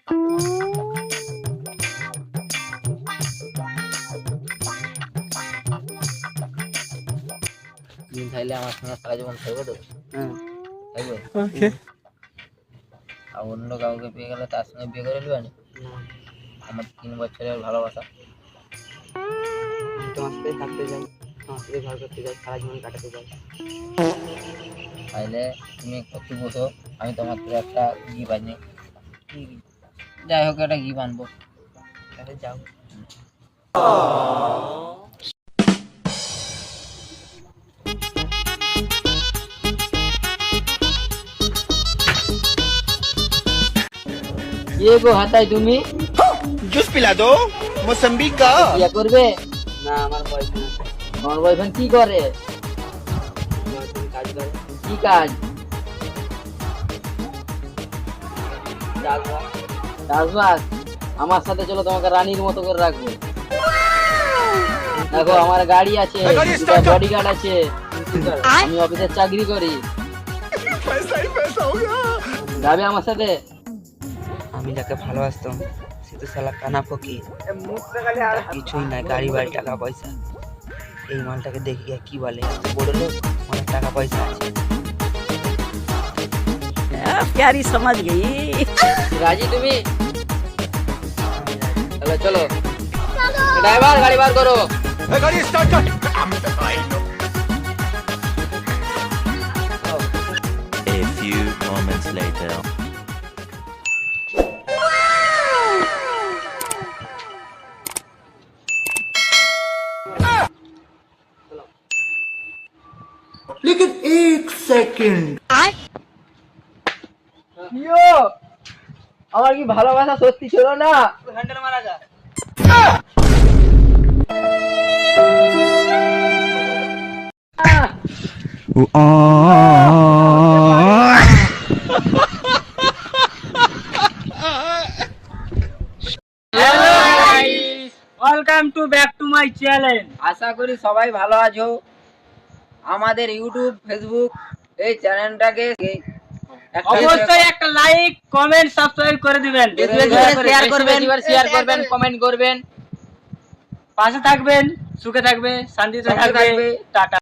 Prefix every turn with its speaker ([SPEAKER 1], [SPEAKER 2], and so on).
[SPEAKER 1] তুমি চাইলে আমার সঙ্গে সারা জীবন থাকবে তো? থাকবে?
[SPEAKER 2] ওকে।
[SPEAKER 1] আর অন্য কাউকে পেয়ে গেলে তার সঙ্গে বিয়ে করে নেবে না? আমার 3 বছরের ভালোবাসা।
[SPEAKER 3] আমি তোমার সাথে থাকতে চাই, তোমার সাথে ঘর করতে চাই, সারা জীবন কাটাতে চাই।
[SPEAKER 1] তাইলে তুমি একটু বসো, আমি তোমার থেকে একটা গিফট আনি। যাই হোক, একটা গিফট আনবো।
[SPEAKER 3] তাহলে যাও।
[SPEAKER 1] কে গো হাতাই তুমি?
[SPEAKER 2] जूस पिला दो मौसम्बी का।
[SPEAKER 1] বিয়ে করবে?
[SPEAKER 3] না, আমার বয়ফ্রেন্ড আছে।
[SPEAKER 1] তোমার বয়ফ্রেন্ড কি করে?
[SPEAKER 3] বয়ফ্রেন্ড কাজ করে।
[SPEAKER 1] কি কাজ?
[SPEAKER 3] চাষবাস।
[SPEAKER 1] চাষবাস? আমার সাথে চলো, তোমাকে রানীর মতো করে রাখবো। দেখো, আমার গাড়ি আছে, বডিগার্ড আছে, আমি অফিসে চাকরি করি।
[SPEAKER 2] पैसा ही पैसा होगा।
[SPEAKER 1] যাবে আমার সাথে?
[SPEAKER 3] আমি যাকে ভালোবাসতাম সে তো শালা কানা ফকির, তার কিছুই নাই, গাড়ি বাড়ি টাকা পয়সা। এই মালটাকে দেখে গিয়ে কি বলে, বড় লোক, অনেক টাকা পয়সা আছে।
[SPEAKER 4] प्यारी समझ गई।
[SPEAKER 1] রাজি তুমি? চলো চলো, ড্রাইভার গাড়ি বার করো।
[SPEAKER 2] गाड़ी स्टार्ट कर।
[SPEAKER 5] A few moments later.
[SPEAKER 2] लेकिन एक सेकंड।
[SPEAKER 1] ইয়ো, আমার কি ভালোবাসা সত্যি ছিল না?
[SPEAKER 3] হ্যান্ডেল মারা যা।
[SPEAKER 4] Welcome to back to my channel.
[SPEAKER 1] আশা করি সবাই ভালো আছো। আমাদের ইউটিউব, ফেসবুক এই চ্যানেলটাকে
[SPEAKER 4] অবশ্যই একটা লাইক, কমেন্ট, সাবস্ক্রাইব করে দিবেন।
[SPEAKER 1] শেয়ার করবেন, কমেন্ট করবেন,
[SPEAKER 4] পাশে থাকবেন, সুখে থাকবে, শান্তিতে থাকবে। টাটা।